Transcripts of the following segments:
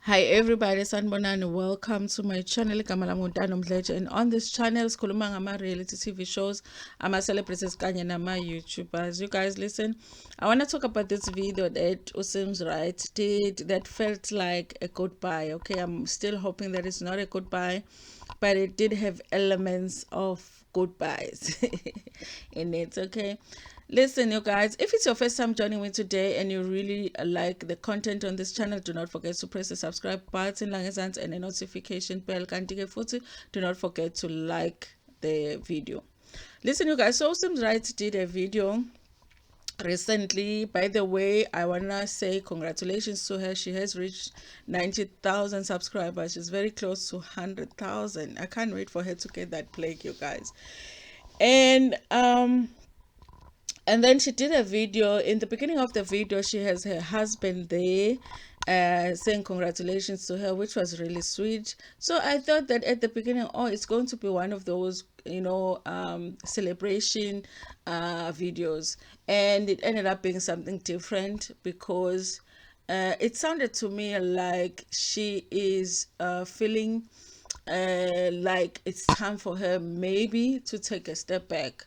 Hi everybody, sanibonani. Welcome to my channel. Igama lami Ntando Mdletshe, and on this channel sikhuluma ngama reality TV shows, ama celebrities kanye nama YouTubers. You guys listen. I want to talk about this video that Simz did that felt like a goodbye. Okay, I'm still hoping that it's not a goodbye, but it did have elements of goodbyes in it. Okay, listen, you guys, if it's your first time joining me today and you really like the content on this channel, do not forget to press the subscribe button and the notification bell. Kanti-ke futhi, do not forget to like the video. Listen, you guys, so Simz did a video recently. By the way, I wanna say congratulations to her. She has reached 90,000 subscribers. She's very close to 100,000. I can't wait for her to get that plaque, you guys. And then she did a video. In the beginning of the video, she has her husband there saying congratulations to her, which was really sweet. So I thought that at the beginning, oh, it's going to be one of those, celebration videos. And it ended up being something different because it sounded to me like she is feeling like it's time for her maybe to take a step back,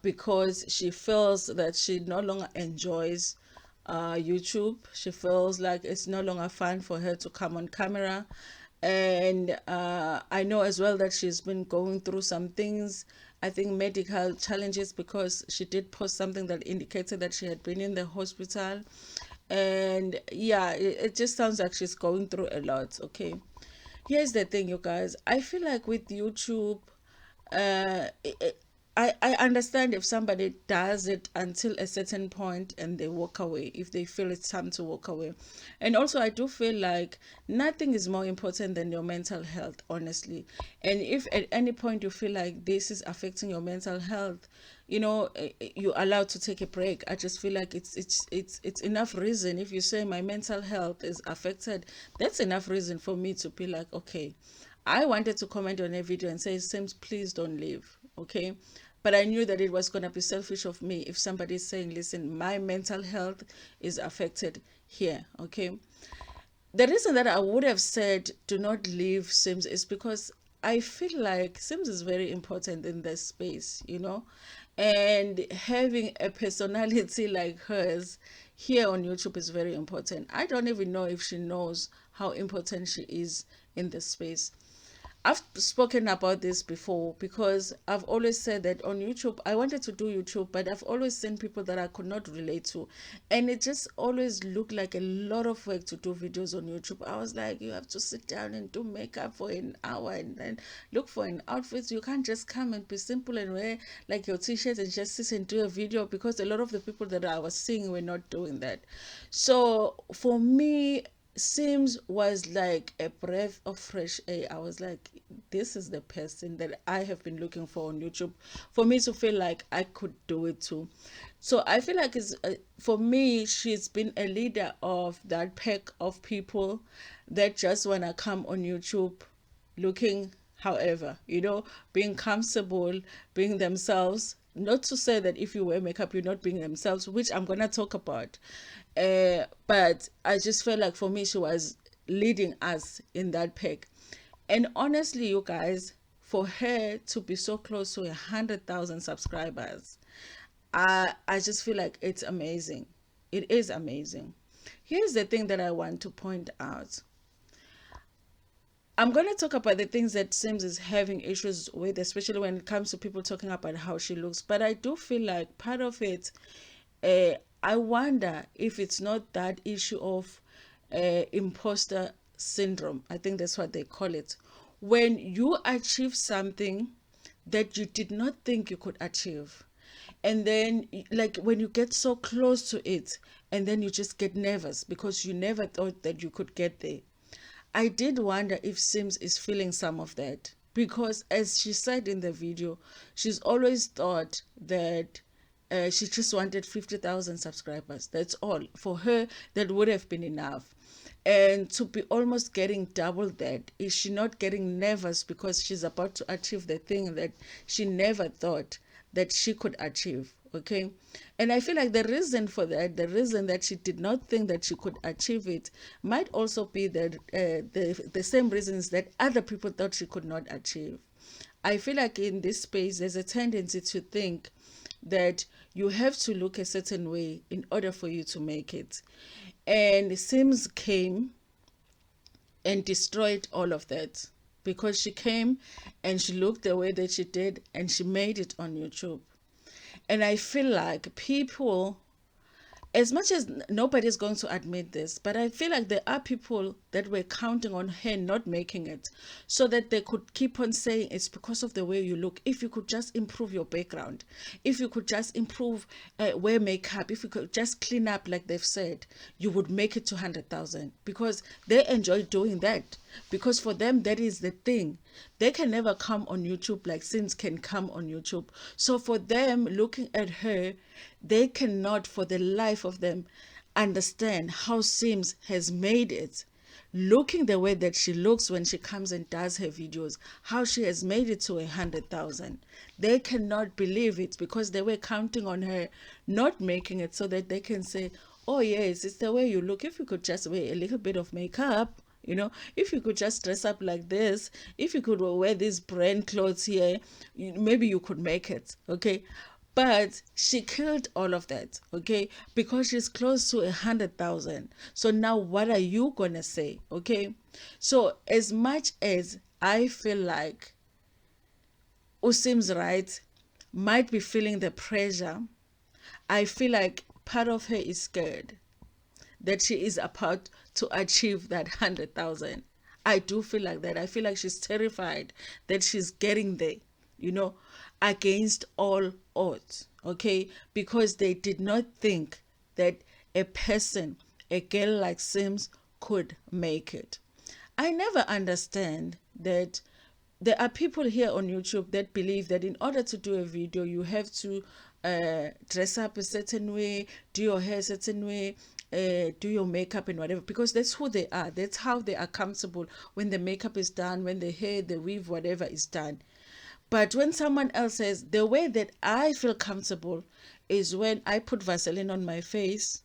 because she feels that she no longer enjoys YouTube. She feels like it's no longer fun for her to come on camera. And I know as well that she's been going through some things, I think medical challenges, because she did post something that indicated that she had been in the hospital. And yeah, it just sounds like she's going through a lot. Okay, here's the thing, you guys. I feel like with YouTube, uh, I understand if somebody does it until a certain point and they walk away, if they feel it's time to walk away. And also, I do feel like nothing is more important than your mental health, honestly. And if at any point you feel like this is affecting your mental health, you're allowed to take a break. I just feel like it's enough reason. If you say my mental health is affected, that's enough reason for me to be like, okay, I wanted to comment on a video and say, Sims, please don't leave. Okay. But I knew that it was going to be selfish of me if somebody is saying, listen, my mental health is affected here. Okay. The reason that I would have said do not leave Sims is because I feel like Sims is very important in this space. And having a personality like hers here on YouTube is very important. I don't even know if she knows how important she is in this space. I've spoken about this before because I've always said that on YouTube, I wanted to do YouTube, but I've always seen people that I could not relate to. And it just always looked like a lot of work to do videos on YouTube. I was like, you have to sit down and do makeup for an hour and then look for an outfit. You can't just come and be simple and wear like your t-shirt and just sit and do a video, because a lot of the people that I was seeing were not doing that. So for me, Sims was like a breath of fresh air. I was like, this is the person that I have been looking for on YouTube, for me to feel like I could do it too. So I feel like it's for me, she's been a leader of that pack of people that just want to come on YouTube looking however, being comfortable, being themselves. Not to say that if you wear makeup, you're not being themselves, which I'm going to talk about. But I just felt like for me, she was leading us in that pack. And honestly, you guys, for her to be so close to 100,000 subscribers, I just feel like it's amazing. It is amazing. Here's the thing that I want to point out. I'm going to talk about the things that Sims is having issues with, especially when it comes to people talking about how she looks. But I do feel like part of it, I wonder if it's not that issue of imposter syndrome. I think that's what they call it. When you achieve something that you did not think you could achieve, and then like when you get so close to it, and then you just get nervous because you never thought that you could get there. I did wonder if Sims is feeling some of that, because, as she said in the video, she's always thought that she just wanted 50,000 subscribers. That's all. For her, that would have been enough. And to be almost getting double that, is she not getting nervous because she's about to achieve the thing that she never thought that she could achieve? Okay. And I feel like the reason for that, the reason that she did not think that she could achieve it, might also be that the same reasons that other people thought she could not achieve. I feel like in this space, there's a tendency to think that you have to look a certain way in order for you to make it. And Sims came and destroyed all of that, because she came and she looked the way that she did and she made it on YouTube. And I feel like people, as much as nobody's going to admit this, but I feel like there are people that were counting on her not making it so that they could keep on saying it's because of the way you look. If you could just improve your background, if you could just improve, wear makeup, if you could just clean up, like they've said, you would make it to 100,000, because they enjoy doing that. Because for them, that is the thing. They can never come on YouTube like Simz can come on YouTube. So for them, looking at her, they cannot for the life of them understand how Simz has made it. Looking the way that she looks when she comes and does her videos, how she has made it to 100,000. They cannot believe it, because they were counting on her not making it so that they can say, oh yes, it's the way you look. If you could just wear a little bit of makeup, if you could just dress up like this, if you could wear these brand clothes here, maybe you could make it. Okay. But she killed all of that, okay, because she's close to 100,000. So now what are you gonna say? Okay. So as much as I feel like Usim's right might be feeling the pressure, I feel like part of her is scared that she is about to achieve that 100,000. I do feel like that. I feel like she's terrified that she's getting there, you know, against all odds, okay? Because they did not think that a person, a girl like Simz, could make it. I never understand that there are people here on YouTube that believe that in order to do a video, you have to dress up a certain way, do your hair a certain way, do your makeup and whatever, because that's who they are. That's how they are comfortable when the makeup is done, when the hair, the weave, whatever is done. But when someone else says, the way that I feel comfortable is when I put Vaseline on my face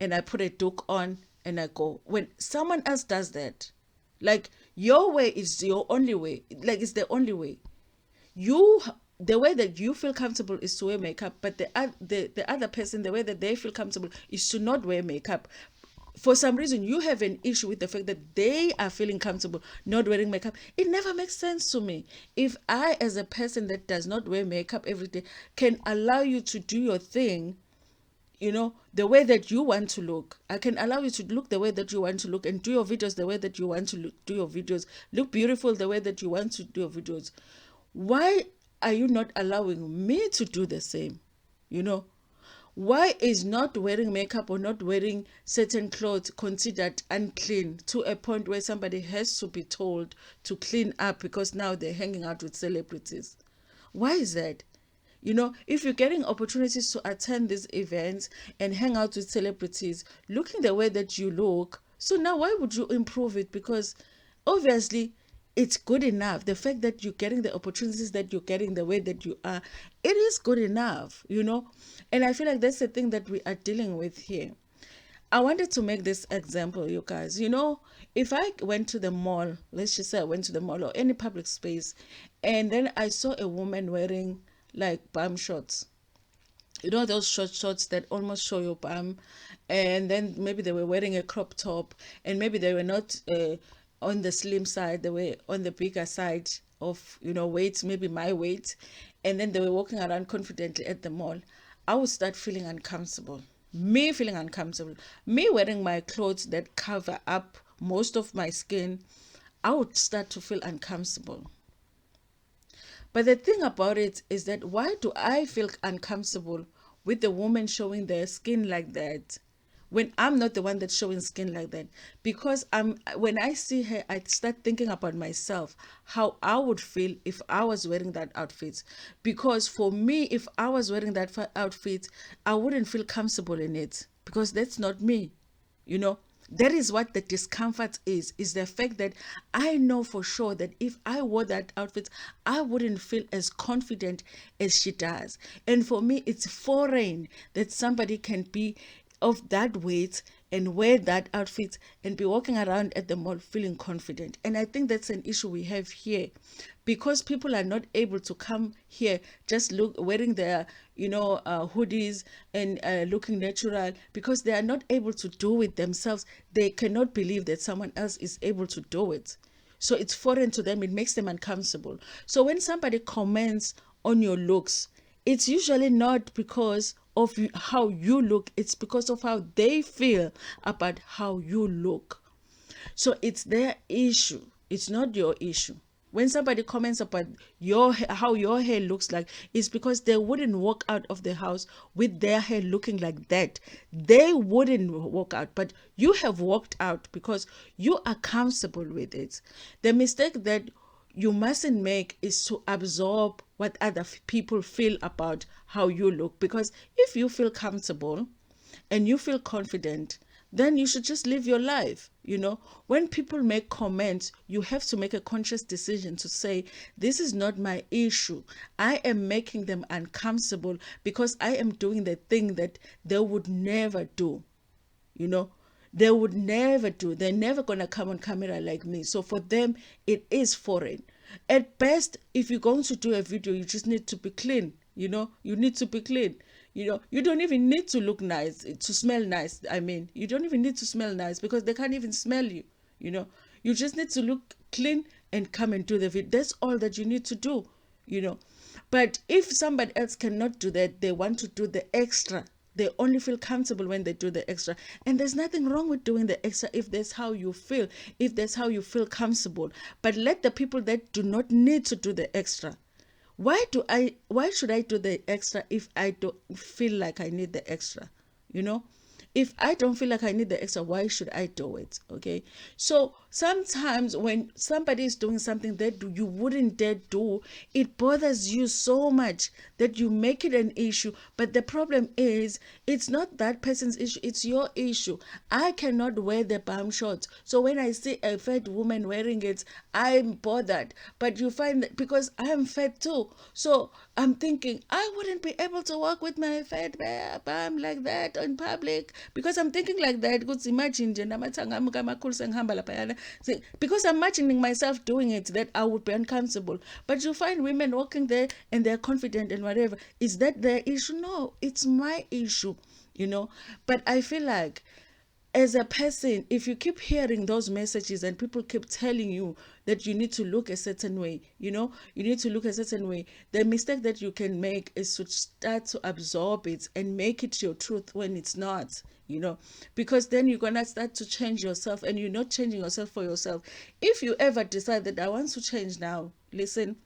and I put a doek on and I go. When someone else does that, like, your way is your only way. Like, it's the only way. You, the way that you feel comfortable is to wear makeup, but the other person, the way that they feel comfortable is to not wear makeup. For some reason, you have an issue with the fact that they are feeling comfortable not wearing makeup. It never makes sense to me. If I, as a person that does not wear makeup every day, can allow you to do your thing, the way that you want to look, I can allow you to look the way that you want to look and do your videos the way that you want to do your videos, look beautiful the way that you want to do your videos. Why are you not allowing me to do the same? Why is not wearing makeup or not wearing certain clothes considered unclean to a point where somebody has to be told to clean up because now they're hanging out with celebrities? Why is that? If you're getting opportunities to attend these events and hang out with celebrities looking the way that you look, so now why would you improve it? Because obviously it's good enough. The fact that you're getting the opportunities that you're getting the way that you are, it is good enough. And I feel like that's the thing that we are dealing with here. I wanted to make this example, you guys. If I went to the mall, let's just say I went to the mall or any public space, and then I saw a woman wearing like bum shorts, those short shorts that almost show your bum, and then maybe they were wearing a crop top, and maybe they were not on the slim side, they were on the bigger side of weight, maybe my weight, and then they were walking around confidently at the mall. I would start feeling uncomfortable. Me feeling uncomfortable, me wearing my clothes that cover up most of my skin, I would start to feel uncomfortable. But the thing about it is that, why do I feel uncomfortable with the woman showing their skin like that when I'm not the one that's showing skin like that? Because when I see her, I start thinking about myself, how I would feel if I was wearing that outfit. Because for me, if I was wearing that outfit, I wouldn't feel comfortable in it, because that's not me. That is what the discomfort is the fact that I know for sure that if I wore that outfit, I wouldn't feel as confident as she does. And for me, it's foreign that somebody can be of that weight and wear that outfit and be walking around at the mall feeling confident. And I think that's an issue we have here, because people are not able to come here just look wearing their hoodies and looking natural, because they are not able to do it themselves. They cannot believe that someone else is able to do it, so it's foreign to them. It makes them uncomfortable. So when somebody comments on your looks, it's usually not because of how you look, it's because of how they feel about how you look. So it's their issue, it's not your issue. When somebody comments about how your hair looks like, it's because they wouldn't walk out of the house with their hair looking like that. They wouldn't walk out, but you have walked out because you are comfortable with it. The mistake that you mustn't make is to absorb what other people feel about how you look, because if you feel comfortable and you feel confident, then you should just live your life. When people make comments, you have to make a conscious decision to say, this is not my issue. I am making them uncomfortable because I am doing the thing that they would never do. you know they would never do. They're never gonna come on camera like me, so for them it is foreign. At best, if you're going to do a video, you just need to be clean. You need to be clean. You don't even need to look nice to smell nice. I mean, you don't even need to smell nice because they can't even smell you. You just need to look clean and come and do the video. That's all that you need to do. you know but if somebody else cannot do that, they want to do the extra. They only feel comfortable when they do the extra. And there's nothing wrong with doing the extra if that's how you feel, if that's how you feel comfortable. But let the people that do not need to do the extra. Why should I do the extra if I don't feel like I need the extra? You know? If I don't feel like I need the extra, why should I do it? Okay. So sometimes when somebody is doing something that you wouldn't dare do, it bothers you so much that you make it an issue. But the problem is, it's not that person's issue, it's your issue. I cannot wear the bum shorts. So when I see a fat woman wearing it, I'm bothered. But you find that because I'm fat too. So I'm thinking, I wouldn't be able to walk with my fat bum like that in public, because I'm thinking like that. Because imagine because I'm imagining myself doing it, that I would be uncomfortable. But you find women walking there and they're confident and whatever. Is that their issue? No, it's my issue. But I feel like, as a person, if you keep hearing those messages and people keep telling you that you need to look a certain way, you need to look a certain way, the mistake that you can make is to start to absorb it and make it your truth when it's not. Because then you're gonna start to change yourself, and you're not changing yourself for yourself. If you ever decide that I want to change now, listen,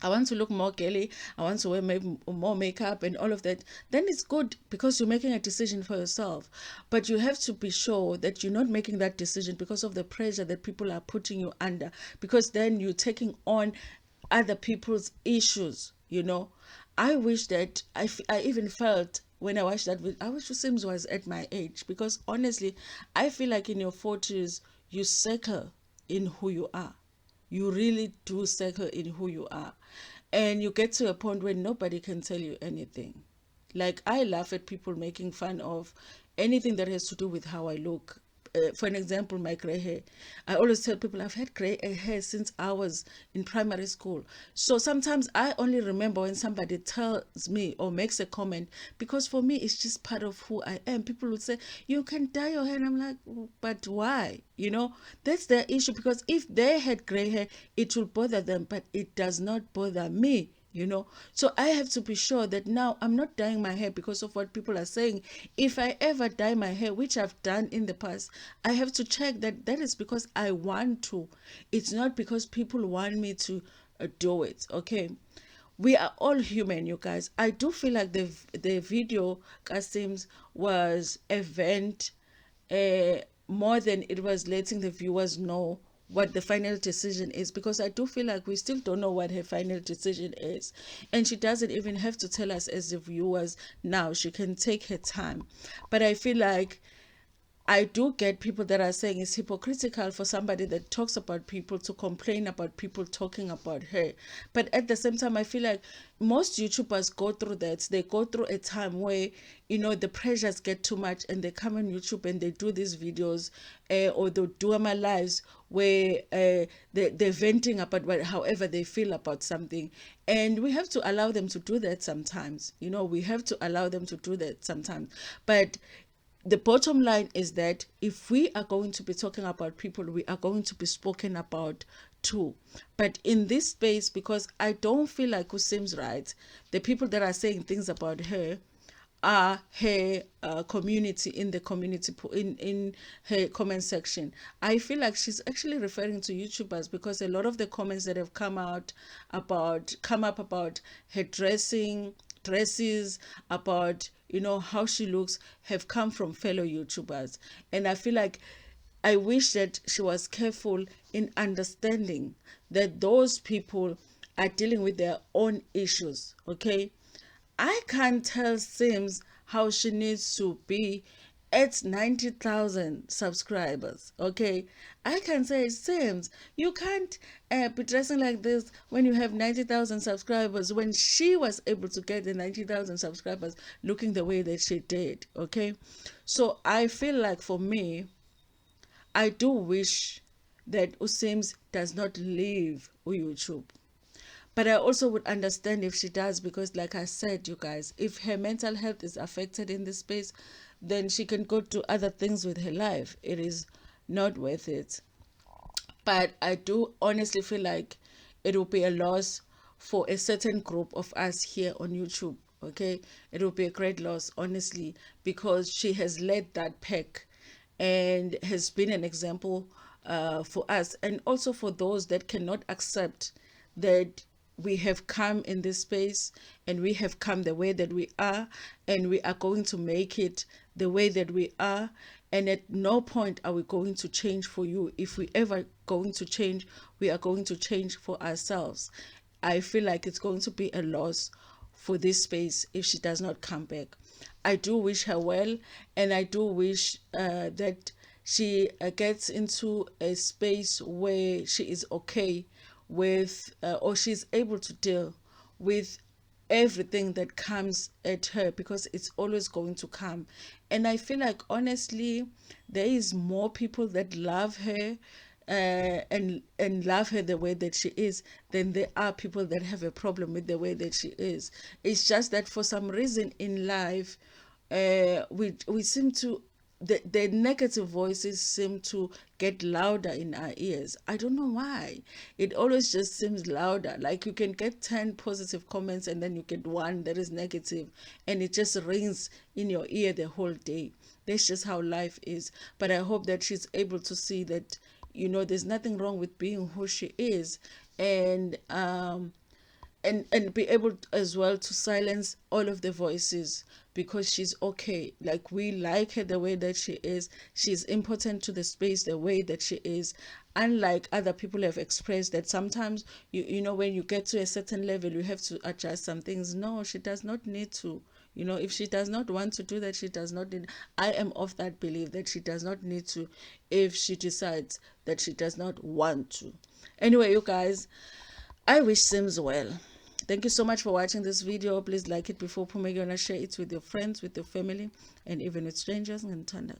I want to look more girly, I want to wear maybe more makeup and all of that, then it's good because you're making a decision for yourself. But you have to be sure that you're not making that decision because of the pressure that people are putting you under, because then you're taking on other people's issues. I wish that I even felt when I watched that video, I wish Simz was at my age, because honestly, I feel like in your 40s, you circle in who you are. You really do circle in who you are. And you get to a point where nobody can tell you anything. Like, I laugh at people making fun of anything that has to do with how I look. For an example, my gray hair. I always tell people I've had gray hair since I was in primary school. So sometimes I only remember when somebody tells me or makes a comment, because for me it's just part of who I am. People would say, you can dye your hair, and I'm like, but why? That's their issue, because if they had gray hair, it will bother them, but it does not bother me. So I have to be sure that now I'm not dyeing my hair because of what people are saying. If I ever dye my hair, which I've done in the past, I have to check that that is because I want to. It's not because people want me to do it. Okay. We are all human, you guys. I do feel like the video Kasim's was a vent, more than it was letting the viewers know what the final decision is, because I do feel like we still don't know what her final decision is, and she doesn't even have to tell us as the viewers now. She can take her time. But I feel like I do get people that are saying it's hypocritical for somebody that talks about people to complain about people talking about her. But at the same time, I feel like most YouTubers go through that. They go through a time where, the pressures get too much and they come on YouTube and they do these videos, or they do my lives where they're venting about however they feel about something. And we have to allow them to do that sometimes. We have to allow them to do that sometimes. But the bottom line is that if we are going to be talking about people, we are going to be spoken about too. But in this space, because I don't feel like who seems right, the people that are saying things about her are her community, in the community, in her comment section. I feel like she's actually referring to YouTubers, because a lot of the comments that have come up about her dresses, about how she looks, have come from fellow YouTubers. And I feel like I wish that she was careful in understanding that those people are dealing with their own issues. Okay, I can't tell Simz how she needs to be at 90,000 subscribers. Okay, I can say, Simz, you can't be dressing like this when you have 90,000 subscribers, when she was able to get the 90,000 subscribers looking the way that she did. Okay, so I feel like, for me, I do wish that Usims does not leave YouTube. But I also would understand if she does, because, like I said, you guys, if her mental health is affected in this space, then she can go do other things with her life. It is not worth it. But I do honestly feel like it will be a loss for a certain group of us here on YouTube. Okay, it will be a great loss, honestly, because she has led that pack and has been an example for us, and also for those that cannot accept that we have come in this space and we have come the way that we are, and we are going to make it the way that we are. And at no point are we going to change for you. If we ever going to change, we are going to change for ourselves. I feel like it's going to be a loss for this space if she does not come back. I do wish her well, and I do wish that she gets into a space where she is okay with, or she's able to deal with everything that comes at her, because it's always going to come. And I feel like, honestly, there is more people that love her, and love her the way that she is, than there are people that have a problem with the way that she is. It's just that for some reason in life, we seem to, the negative voices seem to get louder in our ears. I don't know why. It always just seems louder. Like, you can get 10 positive comments and then you get one that is negative, and it just rings in your ear the whole day. That's just how life is. But I hope that she's able to see that, there's nothing wrong with being who she is, and be able as well to silence all of the voices, because she's okay. Like, we like her the way that she is. She's important to the space the way that she is, unlike other people have expressed that sometimes, when you get to a certain level, you have to adjust some things. No, she does not need to. If she does not want to do that, she does not need. I am of that belief that she does not need to, if she decides that she does not want to. Anyway, you guys, I wish Sims well. Thank you so much for watching this video. Please like it before Pumegona, share it with your friends, with your family, and even with strangers. Ntando.